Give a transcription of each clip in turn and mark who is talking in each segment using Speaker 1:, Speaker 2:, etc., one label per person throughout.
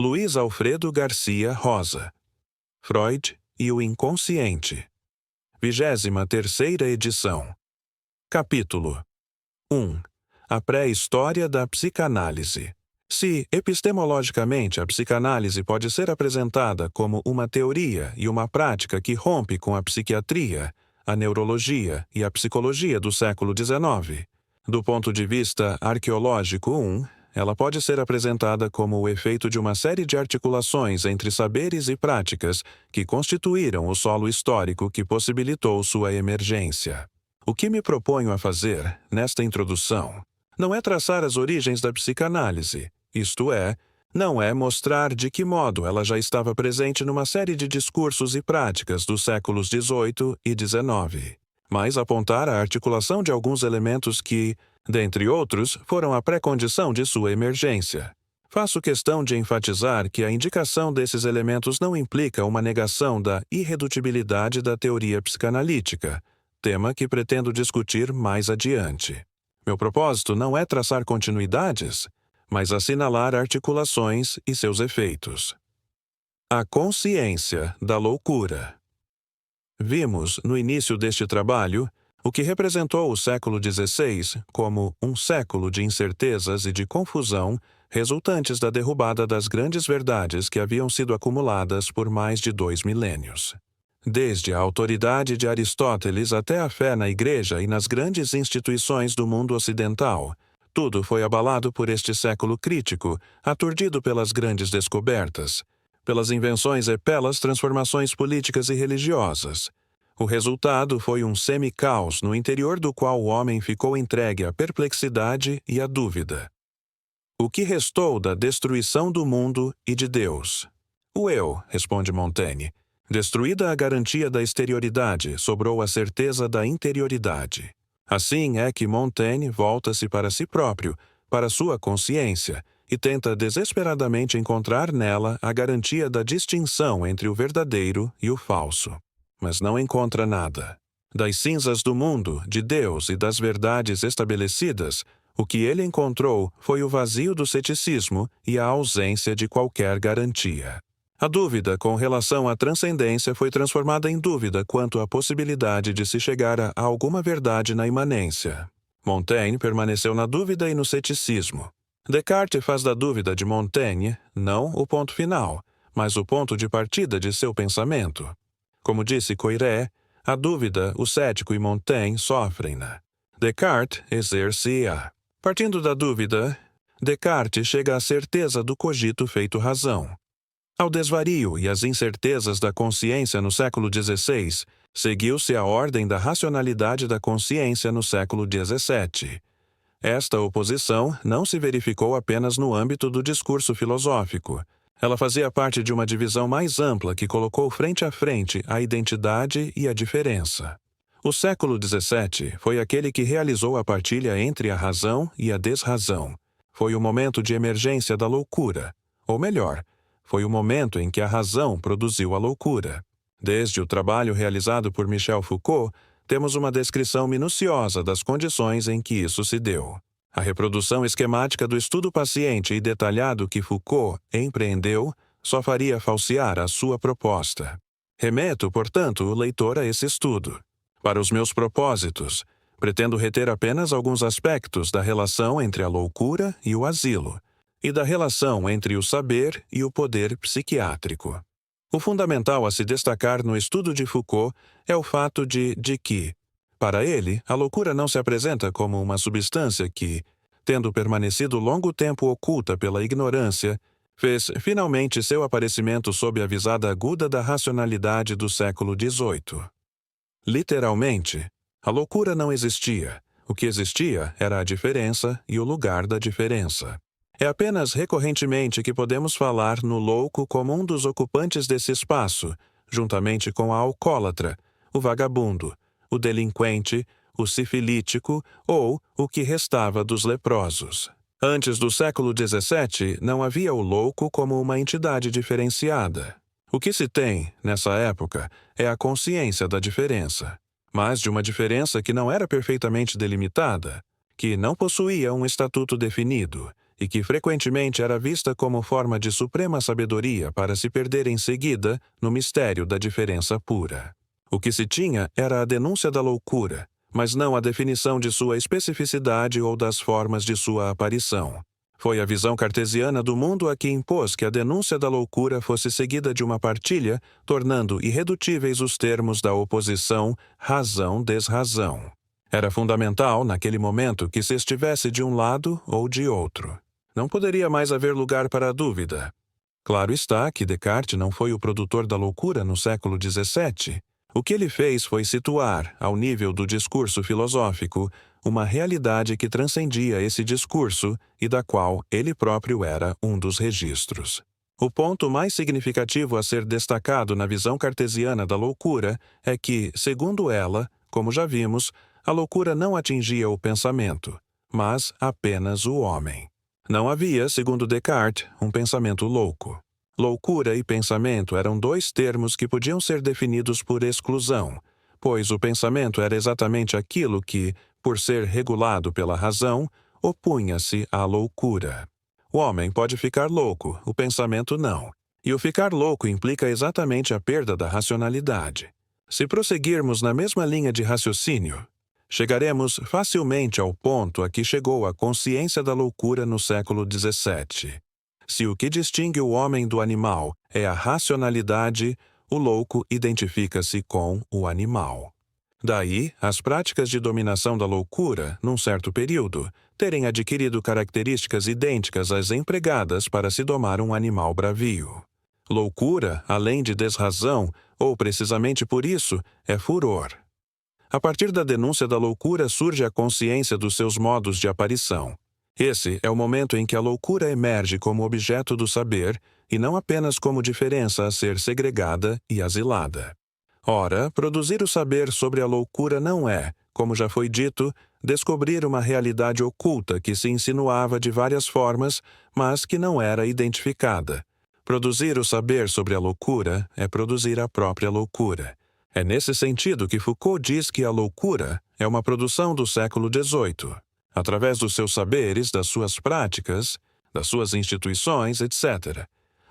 Speaker 1: Luiz Alfredo Garcia Rosa. Freud e o Inconsciente. 23ª edição. Capítulo 1. A pré-história da psicanálise. Se, epistemologicamente, a psicanálise pode ser apresentada como uma teoria e uma prática que rompe com a psiquiatria, a neurologia e a psicologia do século XIX, do ponto de vista arqueológico, ela pode ser apresentada como o efeito de uma série de articulações entre saberes e práticas que constituíram o solo histórico que possibilitou sua emergência. O que me proponho a fazer, nesta introdução, não é traçar as origens da psicanálise, isto é, não é mostrar de que modo ela já estava presente numa série de discursos e práticas dos séculos XVIII e XIX, mas apontar a articulação de alguns elementos que, dentre outros, foram a pré-condição de sua emergência. Faço questão de enfatizar que a indicação desses elementos não implica uma negação da irredutibilidade da teoria psicanalítica, tema que pretendo discutir mais adiante. Meu propósito não é traçar continuidades, mas assinalar articulações e seus efeitos. A consciência da loucura. Vimos, no início deste trabalho, o que representou o século XVI como um século de incertezas e de confusão resultantes da derrubada das grandes verdades que haviam sido acumuladas por mais de 2 milênios. Desde a autoridade de Aristóteles até a fé na Igreja e nas grandes instituições do mundo ocidental, tudo foi abalado por este século crítico, aturdido pelas grandes descobertas, pelas invenções e pelas transformações políticas e religiosas. O resultado foi um semi-caos no interior do qual o homem ficou entregue à perplexidade e à dúvida. O que restou da destruição do mundo e de Deus? O eu, responde Montaigne. Destruída a garantia da exterioridade, sobrou a certeza da interioridade. Assim é que Montaigne volta-se para si próprio, para sua consciência, e tenta desesperadamente encontrar nela a garantia da distinção entre o verdadeiro e o falso. Mas não encontra nada. Das cinzas do mundo, de Deus e das verdades estabelecidas, o que ele encontrou foi o vazio do ceticismo e a ausência de qualquer garantia. A dúvida com relação à transcendência foi transformada em dúvida quanto à possibilidade de se chegar a alguma verdade na imanência. Montaigne permaneceu na dúvida e no ceticismo. Descartes faz da dúvida de Montaigne, não o ponto final, mas o ponto de partida de seu pensamento. Como disse Coiré, a dúvida, o cético e Montaigne sofrem-na. Descartes exerce-a. Partindo da dúvida, Descartes chega à certeza do cogito feito razão. Ao desvario e às incertezas da consciência no século XVI, seguiu-se a ordem da racionalidade da consciência no século XVII. Esta oposição não se verificou apenas no âmbito do discurso filosófico. Ela fazia parte de uma divisão mais ampla que colocou frente a frente a identidade e a diferença. O século XVII foi aquele que realizou a partilha entre a razão e a desrazão. Foi o momento de emergência da loucura, ou melhor, foi o momento em que a razão produziu a loucura. Desde o trabalho realizado por Michel Foucault, temos uma descrição minuciosa das condições em que isso se deu. A reprodução esquemática do estudo paciente e detalhado que Foucault empreendeu só faria falsear a sua proposta. Remeto, portanto, o leitor a esse estudo. Para os meus propósitos, pretendo reter apenas alguns aspectos da relação entre a loucura e o asilo, e da relação entre o saber e o poder psiquiátrico. O fundamental a se destacar no estudo de Foucault é o fato de que, para ele, a loucura não se apresenta como uma substância que, tendo permanecido longo tempo oculta pela ignorância, fez finalmente seu aparecimento sob a visada aguda da racionalidade do século XVIII. Literalmente, a loucura não existia. O que existia era a diferença e o lugar da diferença. É apenas recorrentemente que podemos falar no louco como um dos ocupantes desse espaço, juntamente com a alcoólatra, o vagabundo, o delinquente, o sifilítico ou o que restava dos leprosos. Antes do século XVII, não havia o louco como uma entidade diferenciada. O que se tem, nessa época, é a consciência da diferença, mas de uma diferença que não era perfeitamente delimitada, que não possuía um estatuto definido, e que frequentemente era vista como forma de suprema sabedoria para se perder em seguida no mistério da diferença pura. O que se tinha era a denúncia da loucura, mas não a definição de sua especificidade ou das formas de sua aparição. Foi a visão cartesiana do mundo a que impôs que a denúncia da loucura fosse seguida de uma partilha, tornando irredutíveis os termos da oposição razão-desrazão. Era fundamental, naquele momento, que se estivesse de um lado ou de outro. Não poderia mais haver lugar para a dúvida. Claro está que Descartes não foi o produtor da loucura no século XVII. O que ele fez foi situar, ao nível do discurso filosófico, uma realidade que transcendia esse discurso e da qual ele próprio era um dos registros. O ponto mais significativo a ser destacado na visão cartesiana da loucura é que, segundo ela, como já vimos, a loucura não atingia o pensamento, mas apenas o homem. Não havia, segundo Descartes, um pensamento louco. Loucura e pensamento eram dois termos que podiam ser definidos por exclusão, pois o pensamento era exatamente aquilo que, por ser regulado pela razão, opunha-se à loucura. O homem pode ficar louco, o pensamento não. E o ficar louco implica exatamente a perda da racionalidade. Se prosseguirmos na mesma linha de raciocínio, chegaremos facilmente ao ponto a que chegou a consciência da loucura no século XVII. Se o que distingue o homem do animal é a racionalidade, o louco identifica-se com o animal. Daí, as práticas de dominação da loucura, num certo período, terem adquirido características idênticas às empregadas para se domar um animal bravio. Loucura, além de desrazão, ou precisamente por isso, é furor. A partir da denúncia da loucura surge a consciência dos seus modos de aparição. Esse é o momento em que a loucura emerge como objeto do saber e não apenas como diferença a ser segregada e asilada. Ora, produzir o saber sobre a loucura não é, como já foi dito, descobrir uma realidade oculta que se insinuava de várias formas, mas que não era identificada. Produzir o saber sobre a loucura é produzir a própria loucura. É nesse sentido que Foucault diz que a loucura é uma produção do século XVIII. Através dos seus saberes, das suas práticas, das suas instituições, etc.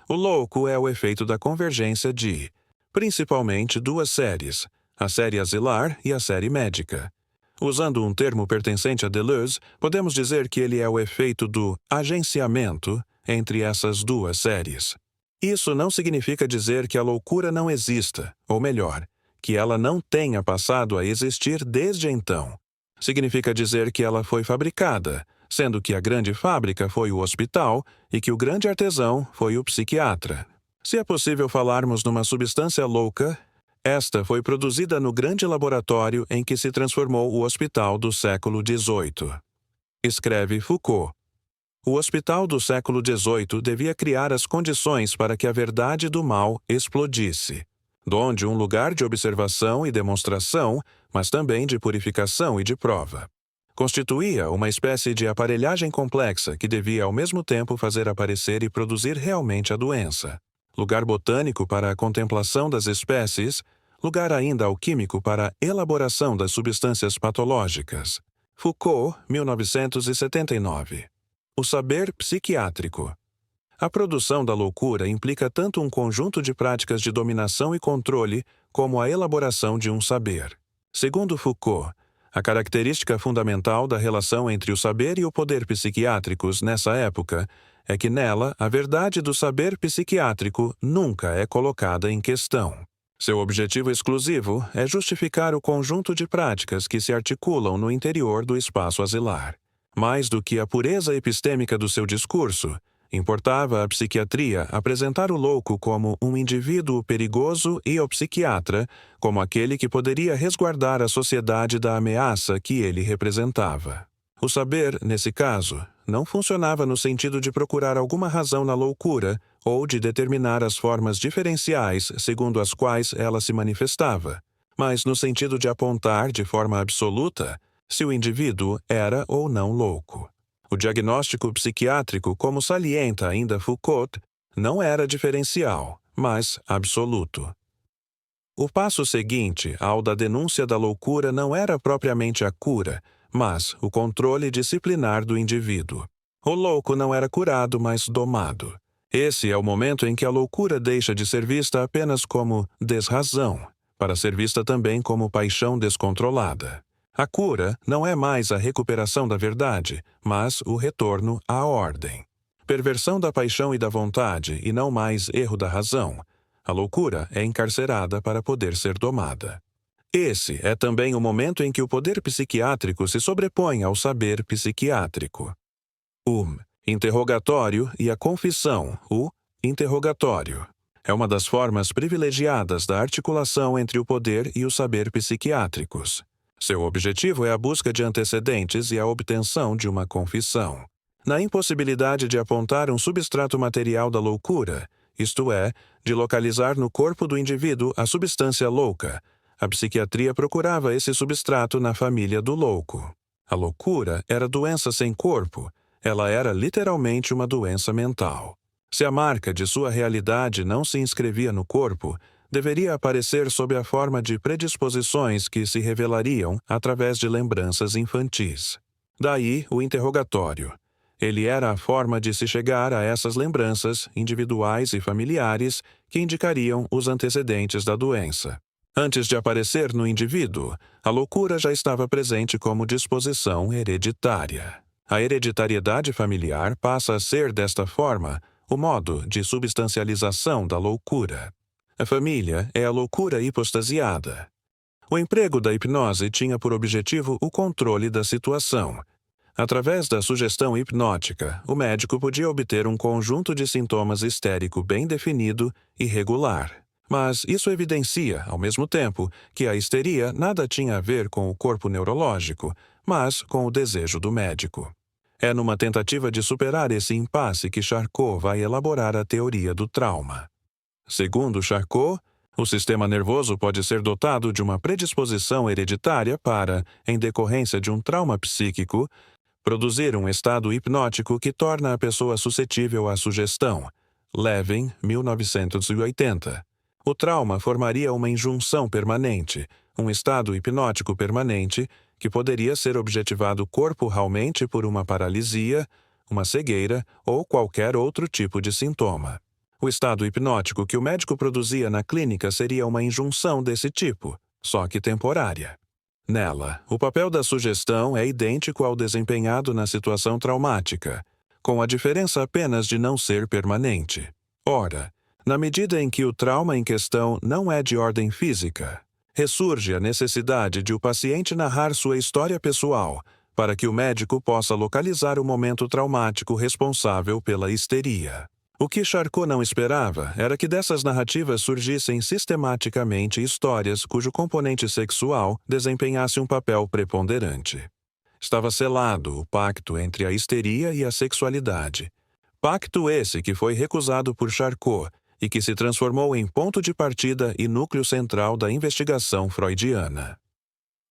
Speaker 1: O louco é o efeito da convergência de, principalmente, duas séries, a série asilar e a série médica. Usando um termo pertencente a Deleuze, podemos dizer que ele é o efeito do agenciamento entre essas duas séries. Isso não significa dizer que a loucura não exista, ou melhor, que ela não tenha passado a existir desde então. Significa dizer que ela foi fabricada, sendo que a grande fábrica foi o hospital e que o grande artesão foi o psiquiatra. Se é possível falarmos numa substância louca, esta foi produzida no grande laboratório em que se transformou o hospital do século XVIII. Escreve Foucault. O hospital do século XVIII devia criar as condições para que a verdade do mal explodisse, donde um lugar de observação e demonstração, mas também de purificação e de prova. Constituía uma espécie de aparelhagem complexa que devia ao mesmo tempo fazer aparecer e produzir realmente a doença. Lugar botânico para a contemplação das espécies, lugar ainda alquímico para a elaboração das substâncias patológicas. Foucault, 1979. O saber psiquiátrico. A produção da loucura implica tanto um conjunto de práticas de dominação e controle como a elaboração de um saber. Segundo Foucault, a característica fundamental da relação entre o saber e o poder psiquiátricos nessa época é que nela a verdade do saber psiquiátrico nunca é colocada em questão. Seu objetivo exclusivo é justificar o conjunto de práticas que se articulam no interior do espaço asilar. Mais do que a pureza epistêmica do seu discurso, importava à psiquiatria apresentar o louco como um indivíduo perigoso e ao psiquiatra como aquele que poderia resguardar a sociedade da ameaça que ele representava. O saber, nesse caso, não funcionava no sentido de procurar alguma razão na loucura ou de determinar as formas diferenciais segundo as quais ela se manifestava, mas no sentido de apontar de forma absoluta se o indivíduo era ou não louco. O diagnóstico psiquiátrico, como salienta ainda Foucault, não era diferencial, mas absoluto. O passo seguinte ao da denúncia da loucura não era propriamente a cura, mas o controle disciplinar do indivíduo. O louco não era curado, mas domado. Esse é o momento em que a loucura deixa de ser vista apenas como desrazão, para ser vista também como paixão descontrolada. A cura não é mais a recuperação da verdade, mas o retorno à ordem. Perversão da paixão e da vontade, e não mais erro da razão. A loucura é encarcerada para poder ser domada. Esse é também o momento em que o poder psiquiátrico se sobrepõe ao saber psiquiátrico. O interrogatório e a confissão, o interrogatório, é uma das formas privilegiadas da articulação entre o poder e o saber psiquiátricos. Seu objetivo é a busca de antecedentes e a obtenção de uma confissão. Na impossibilidade de apontar um substrato material da loucura, isto é, de localizar no corpo do indivíduo a substância louca, a psiquiatria procurava esse substrato na família do louco. A loucura era doença sem corpo, ela era literalmente uma doença mental. Se a marca de sua realidade não se inscrevia no corpo, deveria aparecer sob a forma de predisposições que se revelariam através de lembranças infantis. Daí o interrogatório. Ele era a forma de se chegar a essas lembranças, individuais e familiares, que indicariam os antecedentes da doença. Antes de aparecer no indivíduo, a loucura já estava presente como disposição hereditária. A hereditariedade familiar passa a ser, desta forma, o modo de substancialização da loucura. A família é a loucura hipostasiada. O emprego da hipnose tinha por objetivo o controle da situação. Através da sugestão hipnótica, o médico podia obter um conjunto de sintomas histérico bem definido e regular. Mas isso evidencia, ao mesmo tempo, que a histeria nada tinha a ver com o corpo neurológico, mas com o desejo do médico. É numa tentativa de superar esse impasse que Charcot vai elaborar a teoria do trauma. Segundo Charcot, o sistema nervoso pode ser dotado de uma predisposição hereditária para, em decorrência de um trauma psíquico, produzir um estado hipnótico que torna a pessoa suscetível à sugestão. Levin, 1980. O trauma formaria uma injunção permanente, um estado hipnótico permanente, que poderia ser objetivado corporalmente por uma paralisia, uma cegueira ou qualquer outro tipo de sintoma. O estado hipnótico que o médico produzia na clínica seria uma injunção desse tipo, só que temporária. Nela, o papel da sugestão é idêntico ao desempenhado na situação traumática, com a diferença apenas de não ser permanente. Ora, na medida em que o trauma em questão não é de ordem física, ressurge a necessidade de o paciente narrar sua história pessoal para que o médico possa localizar o momento traumático responsável pela histeria. O que Charcot não esperava era que dessas narrativas surgissem sistematicamente histórias cujo componente sexual desempenhasse um papel preponderante. Estava selado o pacto entre a histeria e a sexualidade. Pacto esse que foi recusado por Charcot e que se transformou em ponto de partida e núcleo central da investigação freudiana.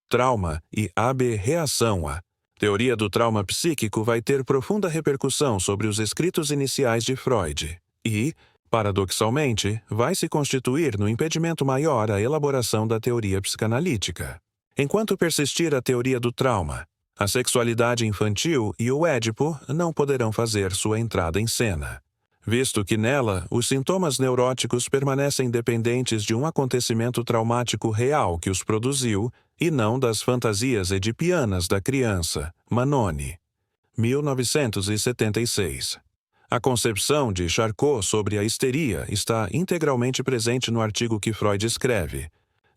Speaker 1: Trauma e aberração. A teoria do trauma psíquico vai ter profunda repercussão sobre os escritos iniciais de Freud e, paradoxalmente, vai se constituir no impedimento maior à elaboração da teoria psicanalítica. Enquanto persistir a teoria do trauma, a sexualidade infantil e o Édipo não poderão fazer sua entrada em cena, visto que nela os sintomas neuróticos permanecem dependentes de um acontecimento traumático real que os produziu e não das fantasias edipianas da criança. Manoni, 1976. A concepção de Charcot sobre a histeria está integralmente presente no artigo que Freud escreve,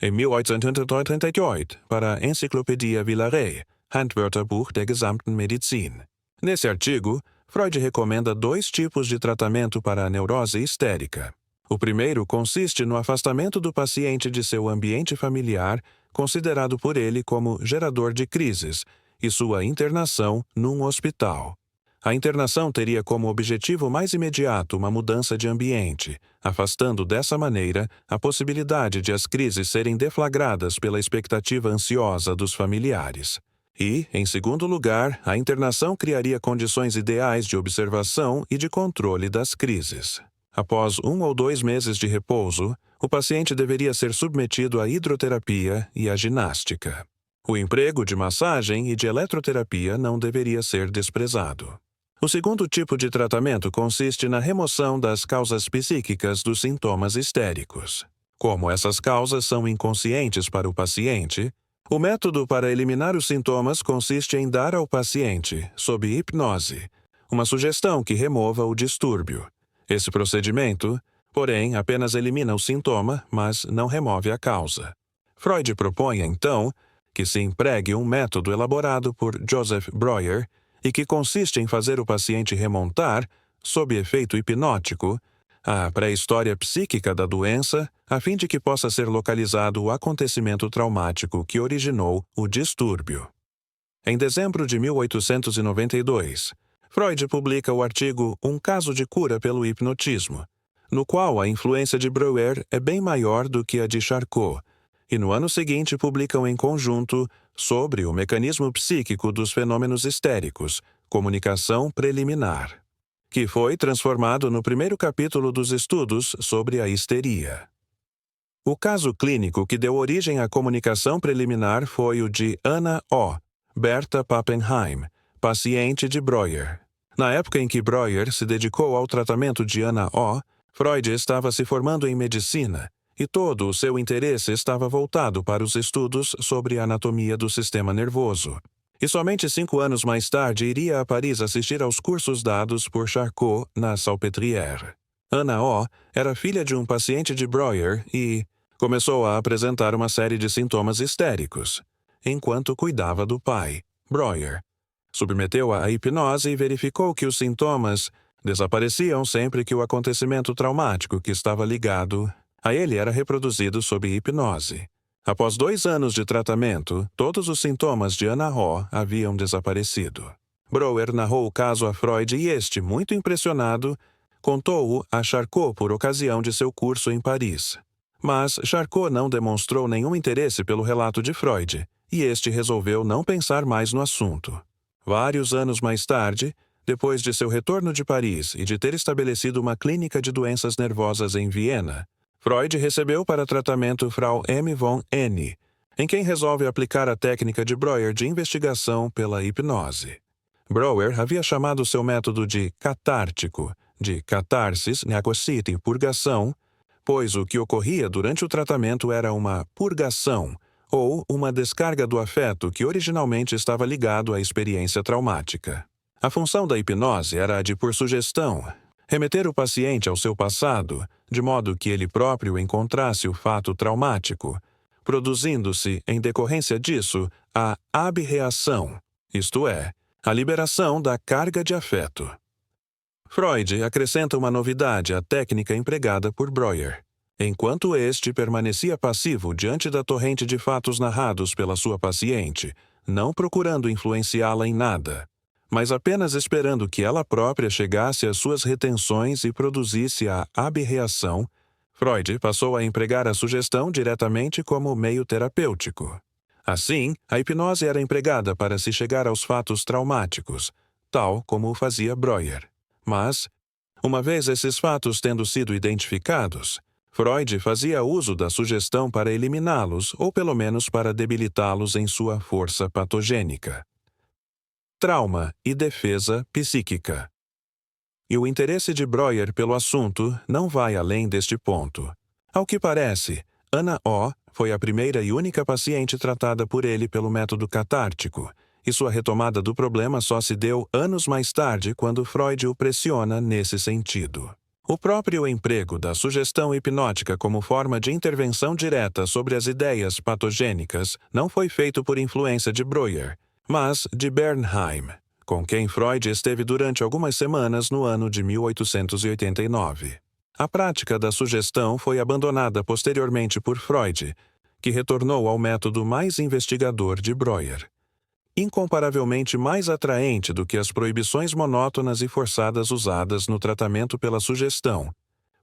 Speaker 1: em 1888, para a Enciclopedia Villaret, Handwörterbuch der gesamten Medizin. Nesse artigo, Freud recomenda 2 tipos de tratamento para a neurose histérica. O primeiro consiste no afastamento do paciente de seu ambiente familiar, considerado por ele como gerador de crises, e sua internação num hospital. A internação teria como objetivo mais imediato uma mudança de ambiente, afastando dessa maneira a possibilidade de as crises serem deflagradas pela expectativa ansiosa dos familiares. E, em segundo lugar, a internação criaria condições ideais de observação e de controle das crises. Após 1 ou 2 meses de repouso, o paciente deveria ser submetido à hidroterapia e à ginástica. O emprego de massagem e de eletroterapia não deveria ser desprezado. O segundo tipo de tratamento consiste na remoção das causas psíquicas dos sintomas histéricos. Como essas causas são inconscientes para o paciente, o método para eliminar os sintomas consiste em dar ao paciente, sob hipnose, uma sugestão que remova o distúrbio. Esse procedimento, porém, apenas elimina o sintoma, mas não remove a causa. Freud propõe, então, que se empregue um método elaborado por Joseph Breuer e que consiste em fazer o paciente remontar, sob efeito hipnótico, a pré-história psíquica da doença, a fim de que possa ser localizado o acontecimento traumático que originou o distúrbio. Em dezembro de 1892, Freud publica o artigo Um caso de cura pelo hipnotismo, no qual a influência de Breuer é bem maior do que a de Charcot, e no ano seguinte publicam em conjunto sobre o mecanismo psíquico dos fenômenos histéricos, Comunicação Preliminar, que foi transformado no primeiro capítulo dos estudos sobre a histeria. O caso clínico que deu origem à comunicação preliminar foi o de Anna O. Berta Pappenheim, paciente de Breuer. Na época em que Breuer se dedicou ao tratamento de Anna O., Freud estava se formando em medicina, e todo o seu interesse estava voltado para os estudos sobre a anatomia do sistema nervoso. E somente 5 anos mais tarde iria a Paris assistir aos cursos dados por Charcot na Salpêtrière. Anna O. era filha de um paciente de Breuer e começou a apresentar uma série de sintomas histéricos, enquanto cuidava do pai, Breuer. Submeteu-a à hipnose e verificou que os sintomas desapareciam sempre que o acontecimento traumático que estava ligado a ele era reproduzido sob hipnose. Após 2 anos de tratamento, todos os sintomas de Anna O. haviam desaparecido. Breuer narrou o caso a Freud e este, muito impressionado, contou-o a Charcot por ocasião de seu curso em Paris. Mas Charcot não demonstrou nenhum interesse pelo relato de Freud, e este resolveu não pensar mais no assunto. Vários anos mais tarde, depois de seu retorno de Paris e de ter estabelecido uma clínica de doenças nervosas em Viena, Freud recebeu para tratamento Frau M. von N., em quem resolve aplicar a técnica de Breuer de investigação pela hipnose. Breuer havia chamado seu método de catártico, de catarsis, neagocite, purgação, pois o que ocorria durante o tratamento era uma purgação, ou uma descarga do afeto que originalmente estava ligado à experiência traumática. A função da hipnose era a de, por sugestão, remeter o paciente ao seu passado, de modo que ele próprio encontrasse o fato traumático, produzindo-se, em decorrência disso, a abreação, isto é, a liberação da carga de afeto. Freud acrescenta uma novidade à técnica empregada por Breuer. Enquanto este permanecia passivo diante da torrente de fatos narrados pela sua paciente, não procurando influenciá-la em nada, mas apenas esperando que ela própria chegasse às suas retenções e produzisse a abreação, Freud passou a empregar a sugestão diretamente como meio terapêutico. Assim, a hipnose era empregada para se chegar aos fatos traumáticos, tal como o fazia Breuer. Mas, uma vez esses fatos tendo sido identificados, Freud fazia uso da sugestão para eliminá-los ou pelo menos para debilitá-los em sua força patogênica. Trauma e defesa psíquica. E o interesse de Breuer pelo assunto não vai além deste ponto. Ao que parece, Anna O. foi a primeira e única paciente tratada por ele pelo método catártico, e sua retomada do problema só se deu anos mais tarde quando Freud o pressiona nesse sentido. O próprio emprego da sugestão hipnótica como forma de intervenção direta sobre as ideias patogênicas não foi feito por influência de Breuer, mas de Bernheim, com quem Freud esteve durante algumas semanas no ano de 1889. A prática da sugestão foi abandonada posteriormente por Freud, que retornou ao método mais investigador de Breuer. Incomparavelmente mais atraente do que as proibições monótonas e forçadas usadas no tratamento pela sugestão,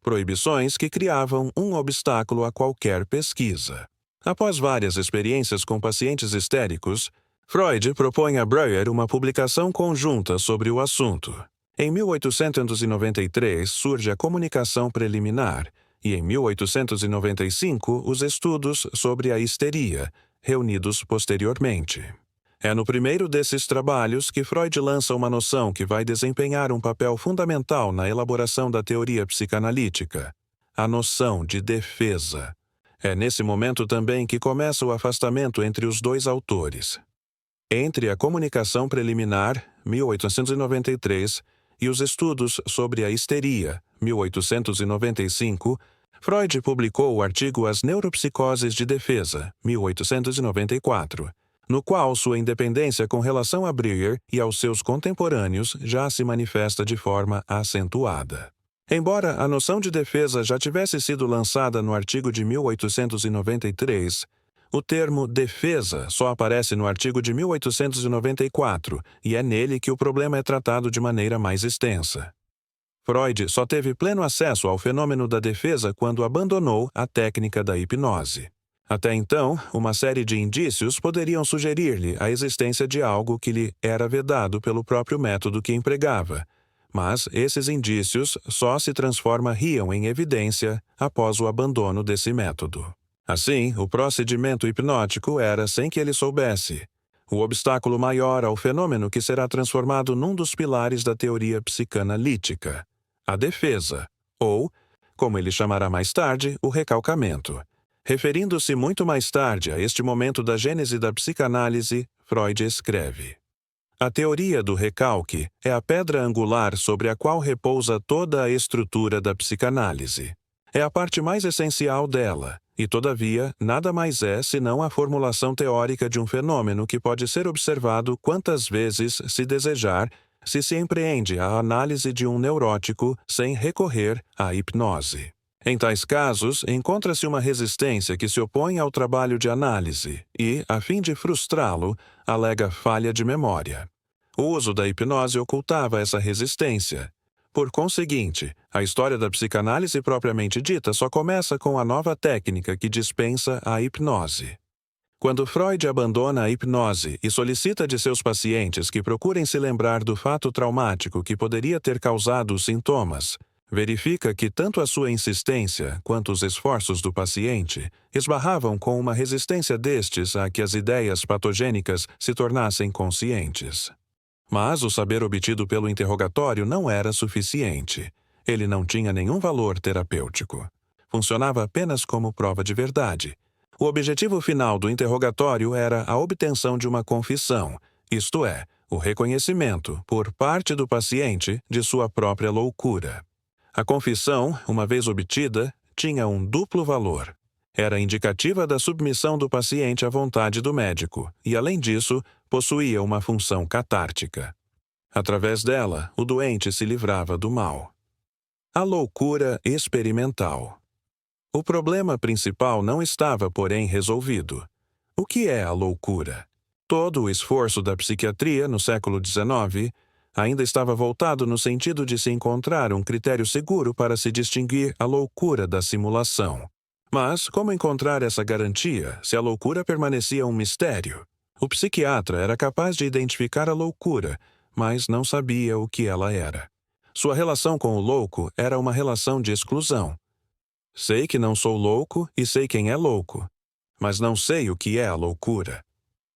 Speaker 1: proibições que criavam um obstáculo a qualquer pesquisa. Após várias experiências com pacientes histéricos, Freud propõe a Breuer uma publicação conjunta sobre o assunto. Em 1893 surge a comunicação preliminar e em 1895 os estudos sobre a histeria, reunidos posteriormente. É no primeiro desses trabalhos que Freud lança uma noção que vai desempenhar um papel fundamental na elaboração da teoria psicanalítica: a noção de defesa. É nesse momento também que começa o afastamento entre os dois autores. Entre a comunicação preliminar, 1893, e os estudos sobre a histeria, 1895, Freud publicou o artigo As Neuropsicoses de Defesa, 1894, no qual sua independência com relação a Breuer e aos seus contemporâneos já se manifesta de forma acentuada. Embora a noção de defesa já tivesse sido lançada no artigo de 1893, o termo defesa só aparece no artigo de 1894 e é nele que o problema é tratado de maneira mais extensa. Freud só teve pleno acesso ao fenômeno da defesa quando abandonou a técnica da hipnose. Até então, uma série de indícios poderiam sugerir-lhe a existência de algo que lhe era vedado pelo próprio método que empregava, mas esses indícios só se transformariam em evidência após o abandono desse método. Assim, o procedimento hipnótico era, sem que ele soubesse, o obstáculo maior ao fenômeno que será transformado num dos pilares da teoria psicanalítica, a defesa, ou, como ele chamará mais tarde, o recalcamento. Referindo-se muito mais tarde a este momento da gênese da psicanálise, Freud escreve: a teoria do recalque é a pedra angular sobre a qual repousa toda a estrutura da psicanálise. É a parte mais essencial dela, e todavia nada mais é senão a formulação teórica de um fenômeno que pode ser observado quantas vezes se desejar se se empreende a análise de um neurótico sem recorrer à hipnose. Em tais casos, encontra-se uma resistência que se opõe ao trabalho de análise e, a fim de frustrá-lo, alega falha de memória. O uso da hipnose ocultava essa resistência. Por conseguinte, a história da psicanálise propriamente dita só começa com a nova técnica que dispensa a hipnose. Quando Freud abandona a hipnose e solicita de seus pacientes que procurem se lembrar do fato traumático que poderia ter causado os sintomas, verifica que tanto a sua insistência quanto os esforços do paciente esbarravam com uma resistência destes a que as ideias patogênicas se tornassem conscientes. Mas o saber obtido pelo interrogatório não era suficiente. Ele não tinha nenhum valor terapêutico. Funcionava apenas como prova de verdade. O objetivo final do interrogatório era a obtenção de uma confissão, isto é, o reconhecimento, por parte do paciente, de sua própria loucura. A confissão, uma vez obtida, tinha um duplo valor. Era indicativa da submissão do paciente à vontade do médico e, além disso, possuía uma função catártica. Através dela, o doente se livrava do mal. A loucura experimental. O problema principal não estava, porém, resolvido. O que é a loucura? Todo o esforço da psiquiatria no século XIX ainda estava voltado no sentido de se encontrar um critério seguro para se distinguir a loucura da simulação. Mas como encontrar essa garantia se a loucura permanecia um mistério? O psiquiatra era capaz de identificar a loucura, mas não sabia o que ela era. Sua relação com o louco era uma relação de exclusão. Sei que não sou louco e sei quem é louco, mas não sei o que é a loucura.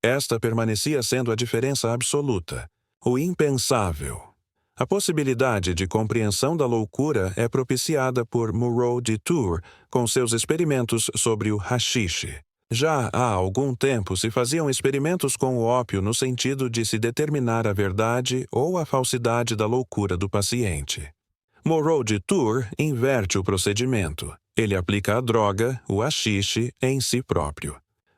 Speaker 1: Esta permanecia sendo a diferença absoluta, o impensável. A possibilidade de compreensão da loucura é propiciada por Moreau de Tours com seus experimentos sobre o haxixe. Já há algum tempo se faziam experimentos com o ópio no sentido de se determinar a verdade ou a falsidade da loucura do paciente. Moreau de Tours inverte o procedimento. Ele aplica a droga, o haxixe, em si próprio.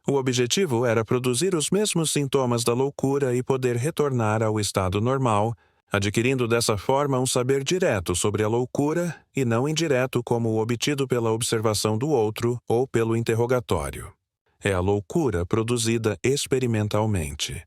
Speaker 1: O objetivo era produzir os mesmos sintomas da loucura e poder retornar ao estado normal, adquirindo dessa forma um saber direto sobre a loucura e não indireto como o obtido pela observação do outro ou pelo interrogatório. É a loucura produzida experimentalmente.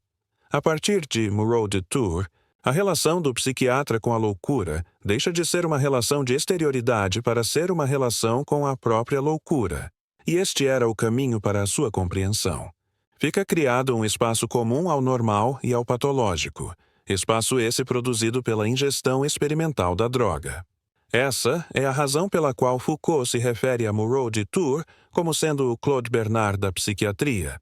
Speaker 1: A partir de Moreau de Tours, a relação do psiquiatra com a loucura deixa de ser uma relação de exterioridade para ser uma relação com a própria loucura, e este era o caminho para a sua compreensão. Fica criado um espaço comum ao normal e ao patológico, espaço esse produzido pela ingestão experimental da droga. Essa é a razão pela qual Foucault se refere a Moreau de Tours como sendo o Claude Bernard da psiquiatria.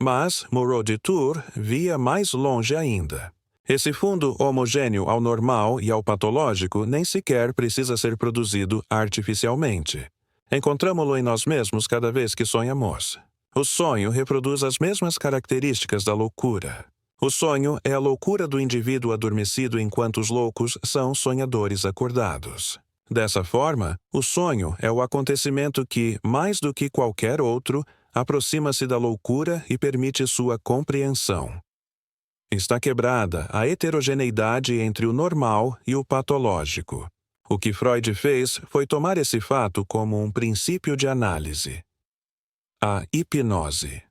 Speaker 1: Mas Moreau de Tours via mais longe ainda. Esse fundo homogêneo ao normal e ao patológico nem sequer precisa ser produzido artificialmente. Encontramo-lo em nós mesmos cada vez que sonhamos. O sonho reproduz as mesmas características da loucura. O sonho é a loucura do indivíduo adormecido enquanto os loucos são sonhadores acordados. Dessa forma, o sonho é o acontecimento que, mais do que qualquer outro, aproxima-se da loucura e permite sua compreensão. Está quebrada a heterogeneidade entre o normal e o patológico. O que Freud fez foi tomar esse fato como um princípio de análise. A hipnose.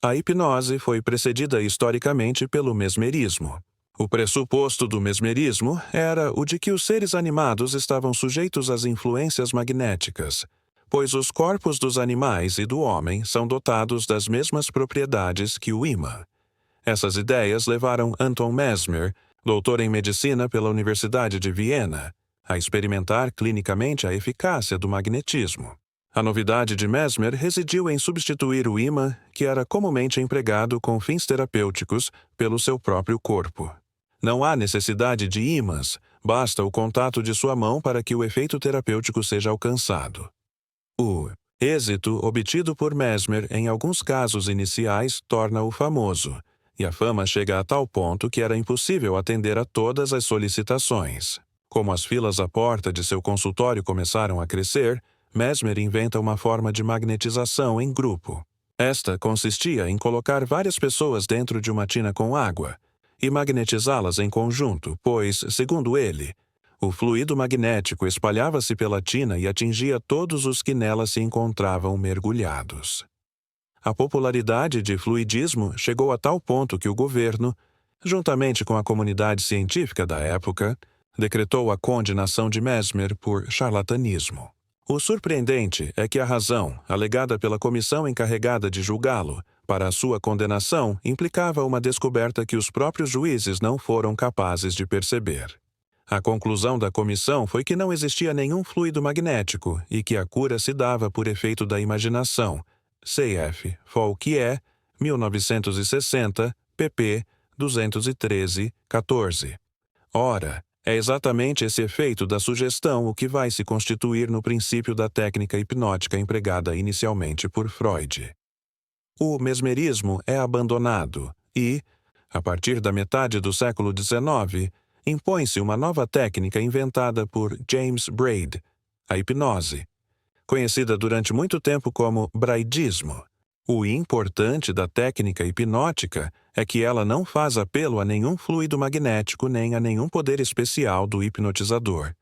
Speaker 1: A hipnose foi precedida historicamente pelo mesmerismo. O pressuposto do mesmerismo era o de que os seres animados estavam sujeitos às influências magnéticas, pois os corpos dos animais e do homem são dotados das mesmas propriedades que o ímã. Essas ideias levaram Anton Mesmer, doutor em medicina pela Universidade de Viena, a experimentar clinicamente a eficácia do magnetismo. A novidade de Mesmer residiu em substituir o ímã, que era comumente empregado com fins terapêuticos, pelo seu próprio corpo. Não há necessidade de ímãs, basta o contato de sua mão para que o efeito terapêutico seja alcançado. O êxito obtido por Mesmer em alguns casos iniciais torna-o famoso, e a fama chega a tal ponto que era impossível atender a todas as solicitações. Como as filas à porta de seu consultório começaram a crescer, Mesmer inventa uma forma de magnetização em grupo. Esta consistia em colocar várias pessoas dentro de uma tina com água e magnetizá-las em conjunto, pois, segundo ele, o fluido magnético espalhava-se pela tina e atingia todos os que nela se encontravam mergulhados. A popularidade de fluidismo chegou a tal ponto que o governo, juntamente com a comunidade científica da época, decretou a condenação de Mesmer por charlatanismo. O surpreendente é que a razão, alegada pela comissão encarregada de julgá-lo, para a sua condenação implicava uma descoberta que os próprios juízes não foram capazes de perceber. A conclusão da comissão foi que não existia nenhum fluido magnético e que a cura se dava por efeito da imaginação. C.F. Fouquier, 1960, pp. 213-14. Ora, é exatamente esse efeito da sugestão o que vai se constituir no princípio da técnica hipnótica empregada inicialmente por Freud. O mesmerismo é abandonado e, a partir da metade do século XIX, impõe-se uma nova técnica inventada por James Braid, a hipnose, conhecida durante muito tempo como braidismo. O importante da técnica hipnótica é que ela não faz apelo a nenhum fluido magnético nem a nenhum poder especial do hipnotizador.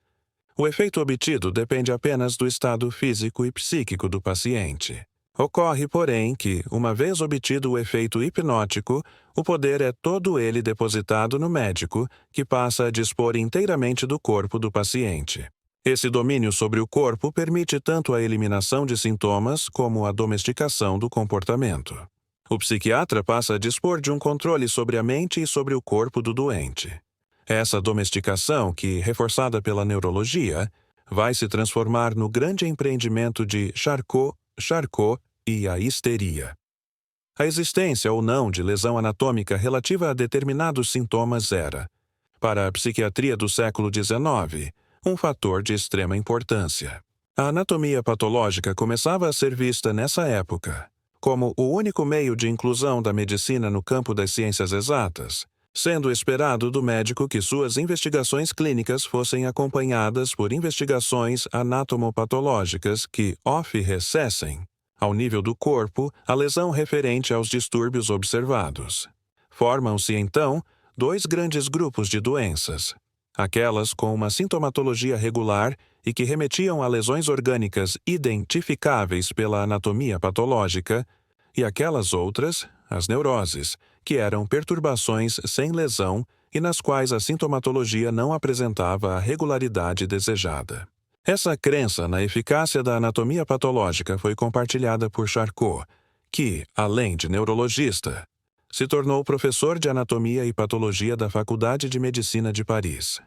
Speaker 1: O efeito obtido depende apenas do estado físico e psíquico do paciente. Ocorre, porém, que, uma vez obtido o efeito hipnótico, o poder é todo ele depositado no médico, que passa a dispor inteiramente do corpo do paciente. Esse domínio sobre o corpo permite tanto a eliminação de sintomas como a domesticação do comportamento. O psiquiatra passa a dispor de um controle sobre a mente e sobre o corpo do doente. Essa domesticação, que, reforçada pela neurologia, vai se transformar no grande empreendimento de Charcot e a histeria. A existência ou não de lesão anatômica relativa a determinados sintomas era, para a psiquiatria do século XIX, um fator de extrema importância. A anatomia patológica começava a ser vista nessa época como o único meio de inclusão da medicina no campo das ciências exatas, sendo esperado do médico que suas investigações clínicas fossem acompanhadas por investigações anatomopatológicas que oferecessem, ao nível do corpo, a lesão referente aos distúrbios observados. Formam-se, então, dois grandes grupos de doenças: aquelas com uma sintomatologia regular e que remetiam a lesões orgânicas identificáveis pela anatomia patológica, e aquelas outras, as neuroses, que eram perturbações sem lesão e nas quais a sintomatologia não apresentava a regularidade desejada. Essa crença na eficácia da anatomia patológica foi compartilhada por Charcot, que, além de neurologista, se tornou professor de anatomia e patologia da Faculdade de Medicina de Paris.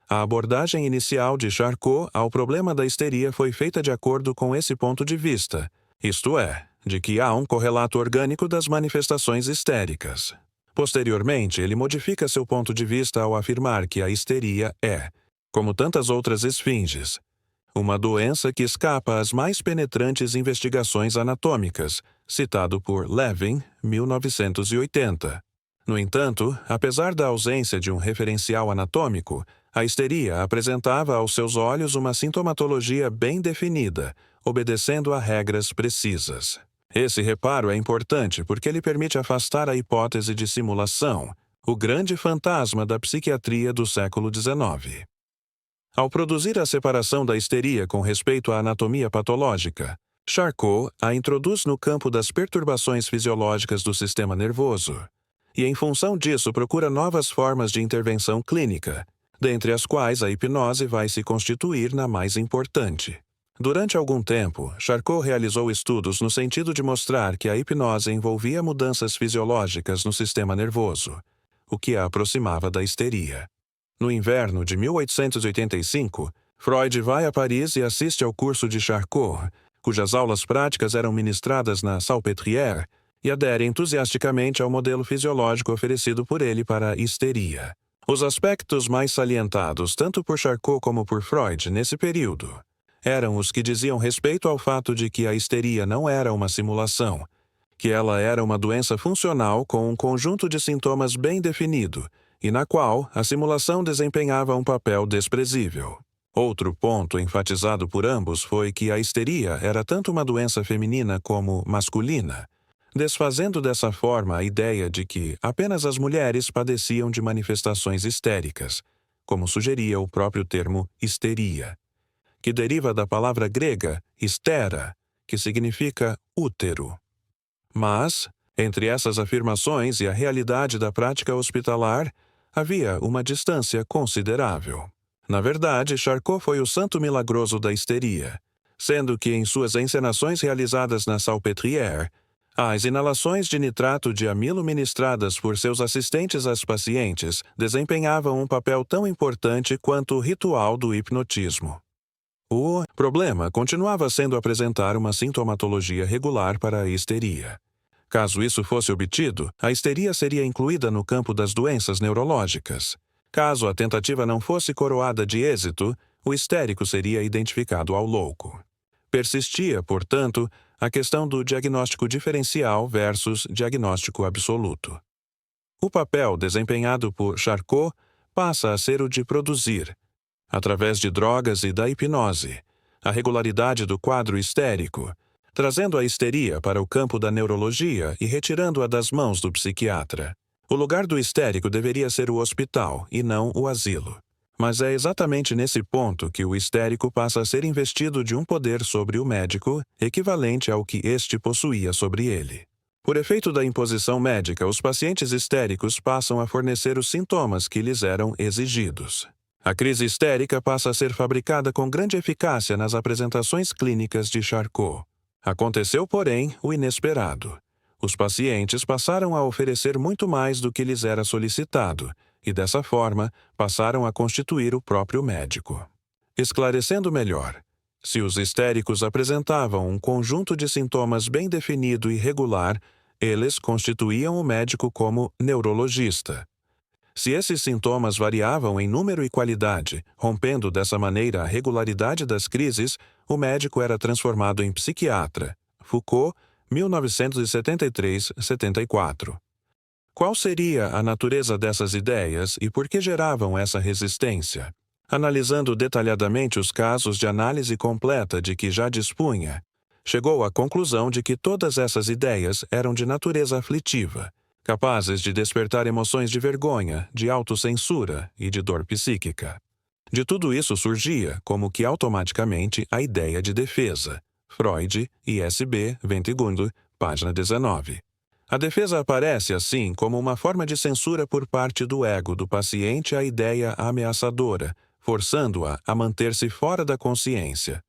Speaker 1: A abordagem inicial de Charcot ao problema da histeria foi feita de acordo com esse ponto de vista, isto é, de que há um correlato orgânico das manifestações histéricas. Posteriormente, ele modifica seu ponto de vista ao afirmar que a histeria é, como tantas outras esfinges, uma doença que escapa às mais penetrantes investigações anatômicas, citado por Levin, 1980. No entanto, apesar da ausência de um referencial anatômico, a histeria apresentava aos seus olhos uma sintomatologia bem definida, obedecendo a regras precisas. Esse reparo é importante porque ele permite afastar a hipótese de simulação, o grande fantasma da psiquiatria do século XIX. Ao produzir a separação da histeria com respeito à anatomia patológica, Charcot a introduz no campo das perturbações fisiológicas do sistema nervoso, e em função disso procura novas formas de intervenção clínica, dentre as quais a hipnose vai se constituir na mais importante. Durante algum tempo, Charcot realizou estudos no sentido de mostrar que a hipnose envolvia mudanças fisiológicas no sistema nervoso, o que a aproximava da histeria. No inverno de 1885, Freud vai a Paris e assiste ao curso de Charcot, cujas aulas práticas eram ministradas na Salpêtrière, e adere entusiasticamente ao modelo fisiológico oferecido por ele para a histeria. Os aspectos mais salientados tanto por Charcot como por Freud nesse período eram os que diziam respeito ao fato de que a histeria não era uma simulação, que ela era uma doença funcional com um conjunto de sintomas bem definido, e na qual a simulação desempenhava um papel desprezível. Outro ponto enfatizado por ambos foi que a histeria era tanto uma doença feminina como masculina, desfazendo dessa forma a ideia de que apenas as mulheres padeciam de manifestações histéricas, como sugeria o próprio termo histeria, que deriva da palavra grega hystera, que significa útero. Mas, entre essas afirmações e a realidade da prática hospitalar, havia uma distância considerável. Na verdade, Charcot foi o santo milagroso da histeria, sendo que em suas encenações realizadas na Salpêtrière, as inalações de nitrato de amilo ministradas por seus assistentes às pacientes desempenhavam um papel tão importante quanto o ritual do hipnotismo. O problema continuava sendo apresentar uma sintomatologia regular para a histeria. Caso isso fosse obtido, a histeria seria incluída no campo das doenças neurológicas. Caso a tentativa não fosse coroada de êxito, o histérico seria identificado ao louco. Persistia, portanto, a questão do diagnóstico diferencial versus diagnóstico absoluto. O papel desempenhado por Charcot passa a ser o de produzir, através de drogas e da hipnose, a regularidade do quadro histérico, trazendo a histeria para o campo da neurologia e retirando-a das mãos do psiquiatra. O lugar do histérico deveria ser o hospital e não o asilo. Mas é exatamente nesse ponto que o histérico passa a ser investido de um poder sobre o médico, equivalente ao que este possuía sobre ele. Por efeito da imposição médica, os pacientes histéricos passam a fornecer os sintomas que lhes eram exigidos. A crise histérica passa a ser fabricada com grande eficácia nas apresentações clínicas de Charcot. Aconteceu, porém, o inesperado. Os pacientes passaram a oferecer muito mais do que lhes era solicitado, e dessa forma passaram a constituir o próprio médico. Esclarecendo melhor, se os histéricos apresentavam um conjunto de sintomas bem definido e regular, eles constituíam o médico como neurologista. Se esses sintomas variavam em número e qualidade, rompendo dessa maneira a regularidade das crises, o médico era transformado em psiquiatra. Foucault, 1973-74. Qual seria a natureza dessas ideias e por que geravam essa resistência? Analisando detalhadamente os casos de análise completa de que já dispunha, chegou à conclusão de que todas essas ideias eram de natureza aflitiva, capazes de despertar emoções de vergonha, de autocensura e de dor psíquica. De tudo isso surgia, como que automaticamente, a ideia de defesa. Freud, ISB, Ventegundo, página 19. A defesa aparece, assim, como uma forma de censura por parte do ego do paciente à ideia ameaçadora, forçando-a a manter-se fora da consciência.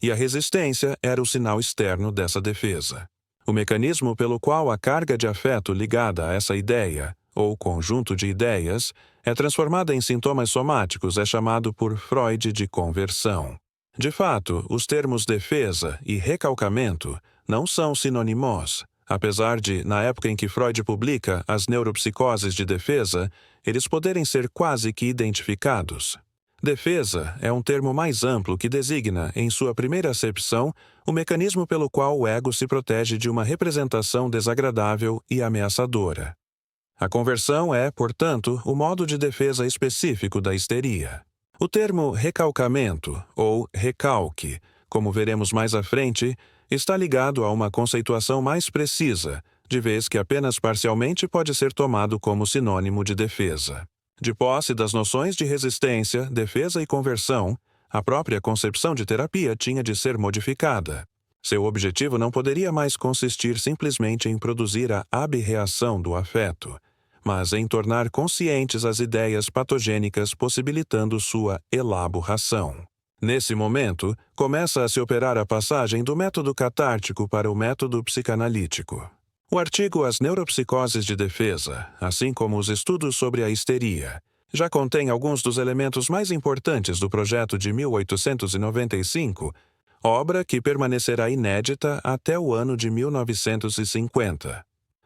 Speaker 1: E a resistência era o sinal externo dessa defesa. O mecanismo pelo qual a carga de afeto ligada a essa ideia, ou conjunto de ideias, é transformada em sintomas somáticos é chamado por Freud de conversão. De fato, os termos defesa e recalcamento não são sinônimos, apesar de, na época em que Freud publica as neuropsicoses de defesa, eles poderem ser quase que identificados. Defesa é um termo mais amplo que designa, em sua primeira acepção, o mecanismo pelo qual o ego se protege de uma representação desagradável e ameaçadora. A conversão é, portanto, o modo de defesa específico da histeria. O termo recalcamento, ou recalque, como veremos mais à frente, está ligado a uma conceituação mais precisa, de vez que apenas parcialmente pode ser tomado como sinônimo de defesa. De posse das noções de resistência, defesa e conversão, a própria concepção de terapia tinha de ser modificada. Seu objetivo não poderia mais consistir simplesmente em produzir a abreação do afeto, mas em tornar conscientes as ideias patogênicas possibilitando sua elaboração. Nesse momento, começa a se operar a passagem do método catártico para o método psicanalítico. O artigo As Neuropsicoses de Defesa, assim como os estudos sobre a histeria, já contém alguns dos elementos mais importantes do projeto de 1895, obra que permanecerá inédita até o ano de 1950.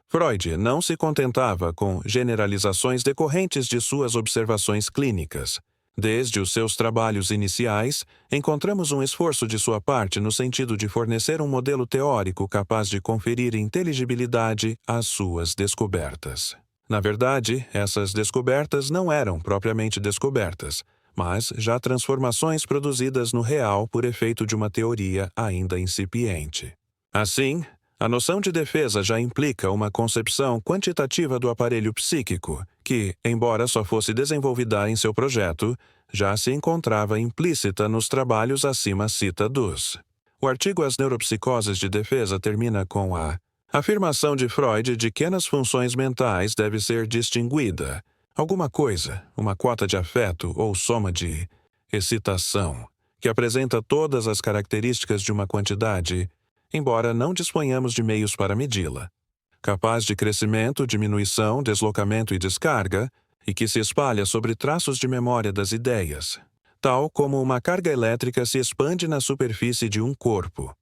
Speaker 1: Freud não se contentava com generalizações decorrentes de suas observações clínicas. Desde os seus trabalhos iniciais, encontramos um esforço de sua parte no sentido de fornecer um modelo teórico capaz de conferir inteligibilidade às suas descobertas. Na verdade, essas descobertas não eram propriamente descobertas, mas já transformações produzidas no real por efeito de uma teoria ainda incipiente. Assim, a noção de defesa já implica uma concepção quantitativa do aparelho psíquico, que, embora só fosse desenvolvida em seu projeto, já se encontrava implícita nos trabalhos acima citados. O artigo As Neuropsicoses de Defesa termina com a afirmação de Freud de que nas funções mentais deve ser distinguida alguma coisa, uma cota de afeto ou soma de excitação, que apresenta todas as características de uma quantidade, embora não disponhamos de meios para medi-la, capaz de crescimento, diminuição, deslocamento e descarga, e que se espalha sobre traços de memória das ideias, tal como uma carga elétrica se expande na superfície de um corpo.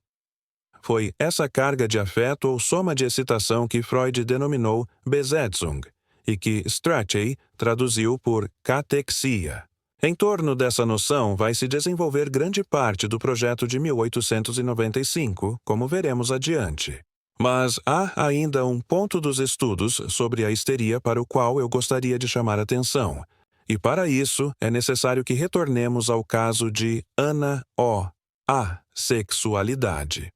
Speaker 1: Foi essa carga de afeto ou soma de excitação que Freud denominou Besetzung, e que Strachey traduziu por catexia. Em torno dessa noção vai se desenvolver grande parte do projeto de 1895, como veremos adiante. Mas há ainda um ponto dos estudos sobre a histeria para o qual eu gostaria de chamar atenção, e para isso é necessário que retornemos ao caso de Ana O. A sexualidade.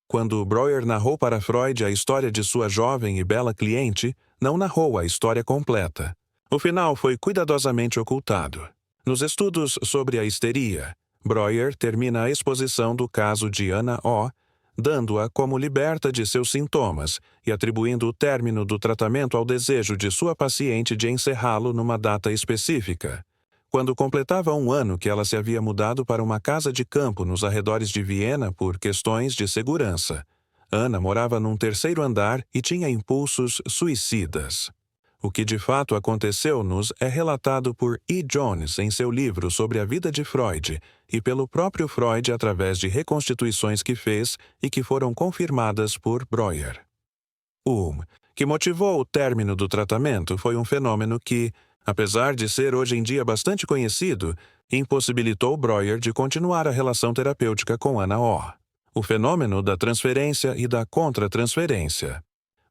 Speaker 1: Quando Breuer narrou para Freud a história de sua jovem e bela cliente, não narrou a história completa. O final foi cuidadosamente ocultado. Nos estudos sobre a histeria, Breuer termina a exposição do caso de Ana O, dando-a como liberta de seus sintomas e atribuindo o término do tratamento ao desejo de sua paciente de encerrá-lo numa data específica. Quando completava 1 ano que ela se havia mudado para uma casa de campo nos arredores de Viena por questões de segurança. Ana morava num 3º andar e tinha impulsos suicidas. O que de fato aconteceu-nos é relatado por E. Jones em seu livro sobre a vida de Freud e pelo próprio Freud através de reconstituições que fez e que foram confirmadas por Breuer. O que motivou o término do tratamento foi um fenômeno que, apesar de ser hoje em dia bastante conhecido, impossibilitou Breuer de continuar a relação terapêutica com Ana O. O fenômeno da transferência e da contra-transferência.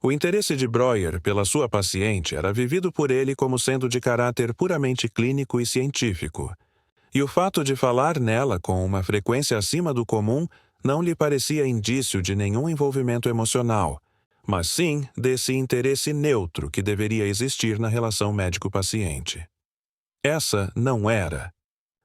Speaker 1: O interesse de Breuer pela sua paciente era vivido por ele como sendo de caráter puramente clínico e científico. E o fato de falar nela com uma frequência acima do comum não lhe parecia indício de nenhum envolvimento emocional, mas sim desse interesse neutro que deveria existir na relação médico-paciente. Essa não era.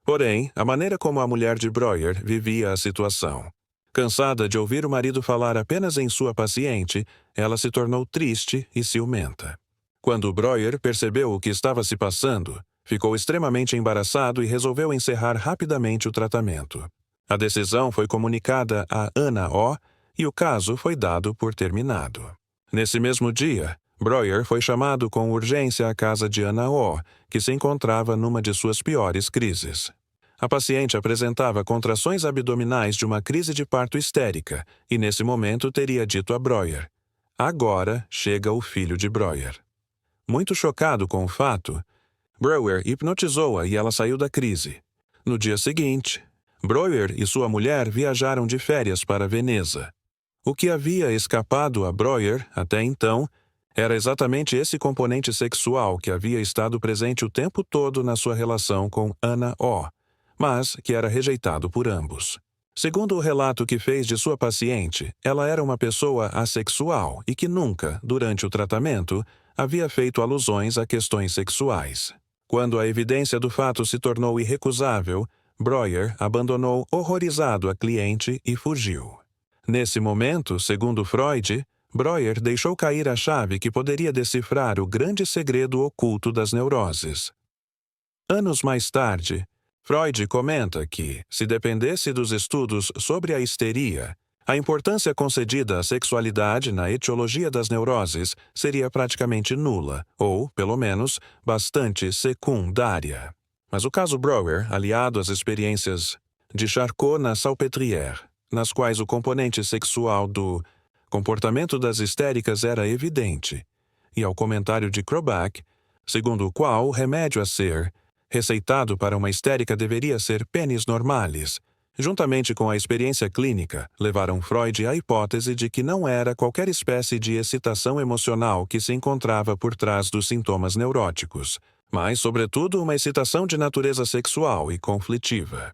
Speaker 1: Porém, a maneira como a mulher de Breuer vivia a situação. Cansada de ouvir o marido falar apenas em sua paciente, ela se tornou triste e ciumenta. Quando Breuer percebeu o que estava se passando, ficou extremamente embaraçado e resolveu encerrar rapidamente o tratamento. A decisão foi comunicada a Ana O e o caso foi dado por terminado. Nesse mesmo dia, Breuer foi chamado com urgência à casa de Ana O, que se encontrava numa de suas piores crises. A paciente apresentava contrações abdominais de uma crise de parto histérica e, nesse momento, teria dito a Breuer: "Agora chega o filho de Breuer." Muito chocado com o fato, Breuer hipnotizou-a e ela saiu da crise. No dia seguinte, Breuer e sua mulher viajaram de férias para Veneza. O que havia escapado a Breuer, até então, era exatamente esse componente sexual que havia estado presente o tempo todo na sua relação com Anna O., mas que era rejeitado por ambos. Segundo o relato que fez de sua paciente, ela era uma pessoa assexual e que nunca, durante o tratamento, havia feito alusões a questões sexuais. Quando a evidência do fato se tornou irrecusável, Breuer abandonou horrorizado a cliente e fugiu. Nesse momento, segundo Freud, Breuer deixou cair a chave que poderia decifrar o grande segredo oculto das neuroses. Anos mais tarde, Freud comenta que, se dependesse dos estudos sobre a histeria, a importância concedida à sexualidade na etiologia das neuroses seria praticamente nula, ou, pelo menos, bastante secundária. Mas o caso Breuer, aliado às experiências de Charcot na Salpêtrière, nas quais o componente sexual do comportamento das histéricas era evidente, e ao comentário de Krobach, segundo o qual o remédio a ser receitado para uma histérica deveria ser penis normalis, juntamente com a experiência clínica, levaram Freud à hipótese de que não era qualquer espécie de excitação emocional que se encontrava por trás dos sintomas neuróticos, mas, sobretudo, uma excitação de natureza sexual e conflitiva.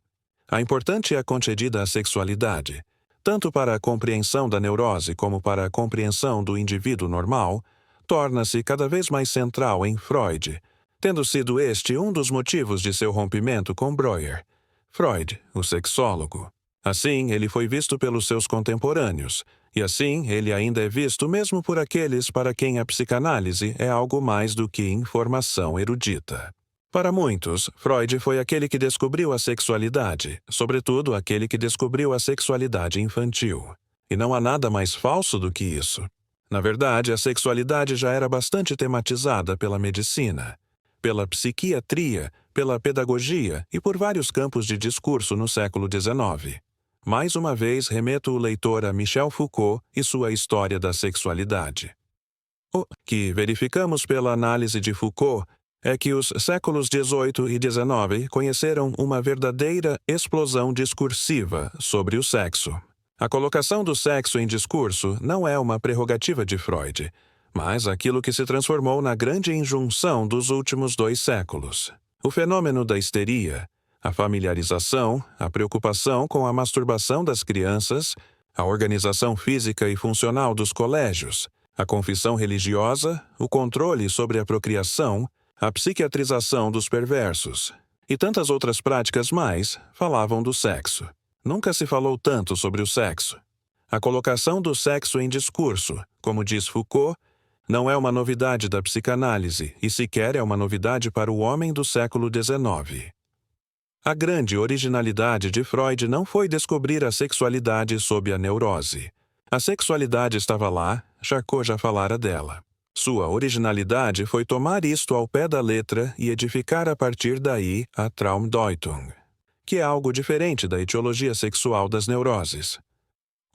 Speaker 1: A importante é concedida à sexualidade, tanto para a compreensão da neurose como para a compreensão do indivíduo normal, torna-se cada vez mais central em Freud, tendo sido este um dos motivos de seu rompimento com Breuer. Freud, o sexólogo. Assim, ele foi visto pelos seus contemporâneos, e assim ele ainda é visto mesmo por aqueles para quem a psicanálise é algo mais do que informação erudita. Para muitos, Freud foi aquele que descobriu a sexualidade, sobretudo aquele que descobriu a sexualidade infantil. E não há nada mais falso do que isso. Na verdade, a sexualidade já era bastante tematizada pela medicina, pela psiquiatria, pela pedagogia e por vários campos de discurso no século XIX. Mais uma vez, remeto o leitor a Michel Foucault e sua História da Sexualidade. O que verificamos pela análise de Foucault é que os séculos XVIII e XIX conheceram uma verdadeira explosão discursiva sobre o sexo. A colocação do sexo em discurso não é uma prerrogativa de Freud, mas aquilo que se transformou na grande injunção dos últimos 2 séculos. O fenômeno da histeria, a familiarização, a preocupação com a masturbação das crianças, a organização física e funcional dos colégios, a confissão religiosa, o controle sobre a procriação, a psiquiatrização dos perversos e tantas outras práticas mais falavam do sexo. Nunca se falou tanto sobre o sexo. A colocação do sexo em discurso, como diz Foucault, não é uma novidade da psicanálise e sequer é uma novidade para o homem do século XIX. A grande originalidade de Freud não foi descobrir a sexualidade sob a neurose. A sexualidade estava lá, Charcot já falara dela. Sua originalidade foi tomar isto ao pé da letra e edificar a partir daí a Traumdeutung, que é algo diferente da etiologia sexual das neuroses.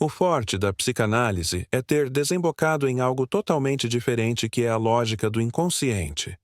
Speaker 1: O forte da psicanálise é ter desembocado em algo totalmente diferente que é a lógica do inconsciente.